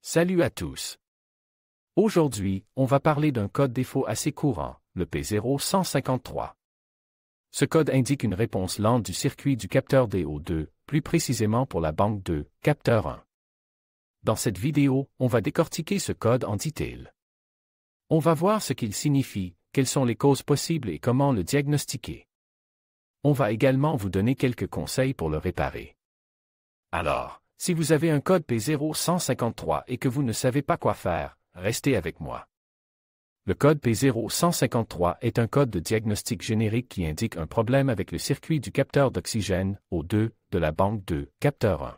Salut à tous. Aujourd'hui, on va parler d'un code défaut assez courant, le P0153. Ce code indique une réponse lente du circuit du capteur DO2, plus précisément pour la banque 2, capteur 1. Dans cette vidéo, on va décortiquer ce code en détail. On va voir ce qu'il signifie, quelles sont les causes possibles et comment le diagnostiquer. On va également vous donner quelques conseils pour le réparer. Alors, si vous avez un code P0153 et que vous ne savez pas quoi faire, restez avec moi. Le code P0153 est un code de diagnostic générique qui indique un problème avec le circuit du capteur d'oxygène, O2, de la banque 2, capteur 1.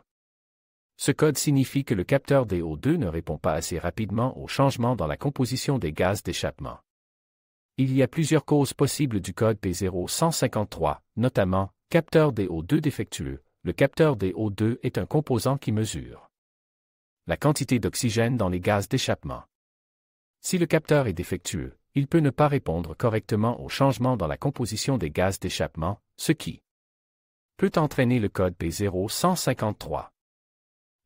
Ce code signifie que le capteur DO2 ne répond pas assez rapidement aux changements dans la composition des gaz d'échappement. Il y a plusieurs causes possibles du code P0153, notamment capteur DO2 défectueux. Le capteur DO2 est un composant qui mesure la quantité d'oxygène dans les gaz d'échappement. Si le capteur est défectueux, il peut ne pas répondre correctement aux changements dans la composition des gaz d'échappement, ce qui peut entraîner le code P0153.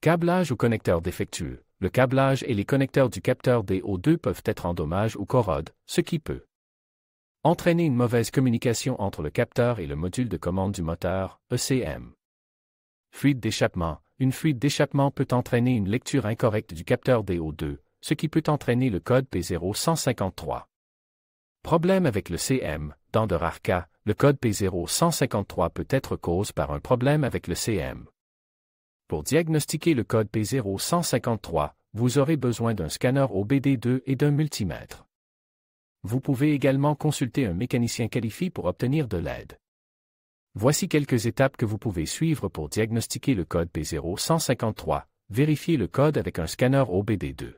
Câblage ou connecteur défectueux. Le câblage et les connecteurs du capteur DO2 peuvent être endommagés ou corrodent, ce qui peut entraîner une mauvaise communication entre le capteur et le module de commande du moteur, ECM. Fuite d'échappement. Une fuite d'échappement peut entraîner une lecture incorrecte du capteur DO2, ce qui peut entraîner le code P0153. Problème avec le CM. Dans de rares cas, le code P0153 peut être causé par un problème avec le CM. Pour diagnostiquer le code P0153, vous aurez besoin d'un scanner OBD2 et d'un multimètre. Vous pouvez également consulter un mécanicien qualifié pour obtenir de l'aide. Voici quelques étapes que vous pouvez suivre pour diagnostiquer le code P0153. Vérifiez le code avec un scanner OBD2.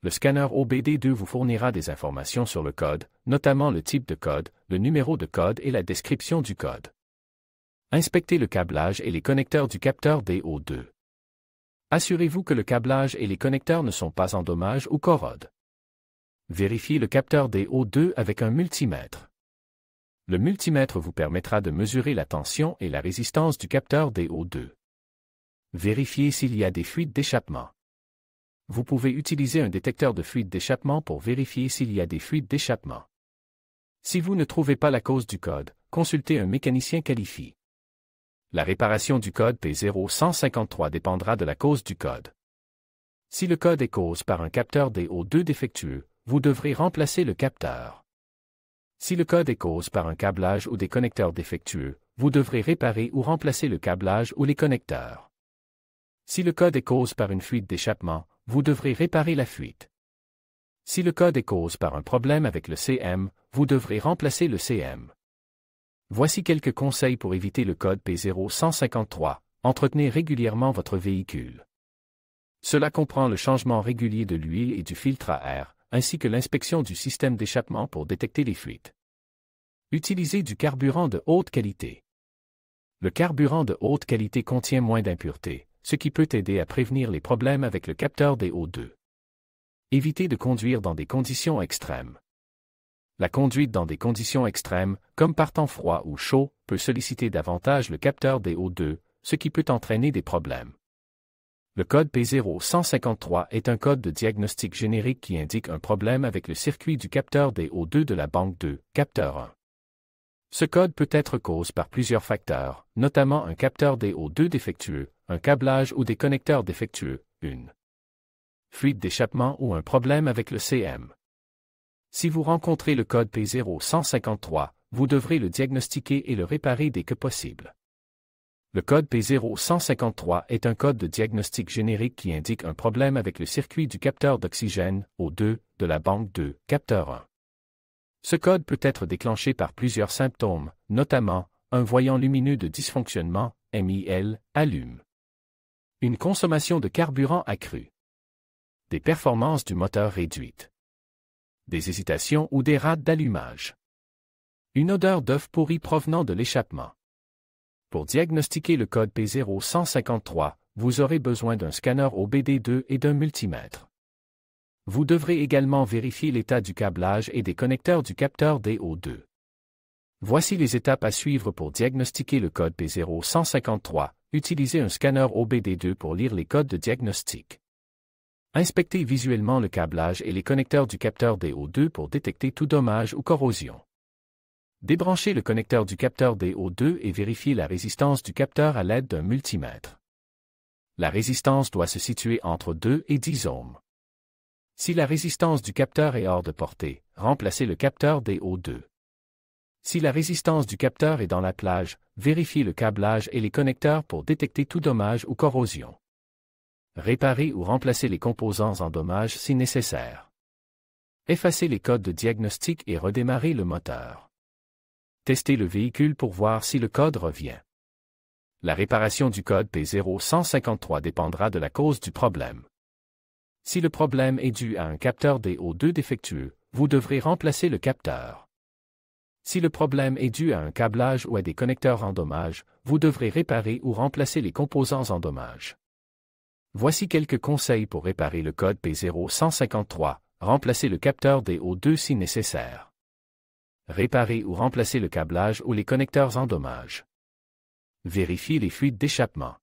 Le scanner OBD2 vous fournira des informations sur le code, notamment le type de code, le numéro de code et la description du code. Inspectez le câblage et les connecteurs du capteur DO2. Assurez-vous que le câblage et les connecteurs ne sont pas endommagés ou corrodent. Vérifiez le capteur DO2 avec un multimètre. Le multimètre vous permettra de mesurer la tension et la résistance du capteur DO2. Vérifiez s'il y a des fuites d'échappement. Vous pouvez utiliser un détecteur de fuite d'échappement pour vérifier s'il y a des fuites d'échappement. Si vous ne trouvez pas la cause du code, consultez un mécanicien qualifié. La réparation du code P0153 dépendra de la cause du code. Si le code est causé par un capteur DO2 défectueux, vous devrez remplacer le capteur. Si le code est causé par un câblage ou des connecteurs défectueux, vous devrez réparer ou remplacer le câblage ou les connecteurs. Si le code est causé par une fuite d'échappement, vous devrez réparer la fuite. Si le code est causé par un problème avec le CM, vous devrez remplacer le CM. Voici quelques conseils pour éviter le code P0153. Entretenez régulièrement votre véhicule. Cela comprend le changement régulier de l'huile et du filtre à air, ainsi que l'inspection du système d'échappement pour détecter les fuites. Utilisez du carburant de haute qualité. Le carburant de haute qualité contient moins d'impuretés, ce qui peut aider à prévenir les problèmes avec le capteur DO2. Évitez de conduire dans des conditions extrêmes. La conduite dans des conditions extrêmes, comme par temps froid ou chaud, peut solliciter davantage le capteur DO2, ce qui peut entraîner des problèmes. Le code P0153 est un code de diagnostic générique qui indique un problème avec le circuit du capteur DO2 de la banque 2, capteur 1. Ce code peut être causé par plusieurs facteurs, notamment un capteur DO2 défectueux, un câblage ou des connecteurs défectueux, une fuite d'échappement ou un problème avec le CM. Si vous rencontrez le code P0153, vous devrez le diagnostiquer et le réparer dès que possible. Le code P0153 est un code de diagnostic générique qui indique un problème avec le circuit du capteur d'oxygène, O2, de la banque 2, capteur 1. Ce code peut être déclenché par plusieurs symptômes, notamment un voyant lumineux de dysfonctionnement, MIL, allume. Une consommation de carburant accrue. Des performances du moteur réduites. Des hésitations ou des rates d'allumage. Une odeur d'œuf pourri provenant de l'échappement. Pour diagnostiquer le code P0153, vous aurez besoin d'un scanner OBD2 et d'un multimètre. Vous devrez également vérifier l'état du câblage et des connecteurs du capteur DO2. Voici les étapes à suivre pour diagnostiquer le code P0153. Utilisez un scanner OBD2 pour lire les codes de diagnostic. Inspectez visuellement le câblage et les connecteurs du capteur DO2 pour détecter tout dommage ou corrosion. Débranchez le connecteur du capteur DO2 et vérifiez la résistance du capteur à l'aide d'un multimètre. La résistance doit se situer entre 2 et 10 ohms. Si la résistance du capteur est hors de portée, remplacez le capteur DO2. Si la résistance du capteur est dans la plage, vérifiez le câblage et les connecteurs pour détecter tout dommage ou corrosion. Réparez ou remplacez les composants en dommage si nécessaire. Effacez les codes de diagnostic et redémarrez le moteur. Testez le véhicule pour voir si le code revient. La réparation du code P0153 dépendra de la cause du problème. Si le problème est dû à un capteur DO2 défectueux, vous devrez remplacer le capteur. Si le problème est dû à un câblage ou à des connecteurs en dommage, vous devrez réparer ou remplacer les composants en dommage. Voici quelques conseils pour réparer le code P0153, remplacer le capteur DO2 si nécessaire. Réparer ou remplacer le câblage ou les connecteurs en dommage. Vérifiez les fuites d'échappement.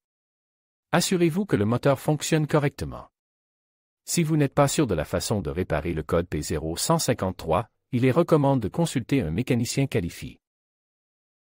Assurez-vous que le moteur fonctionne correctement. Si vous n'êtes pas sûr de la façon de réparer le code P0153, il est recommandé de consulter un mécanicien qualifié.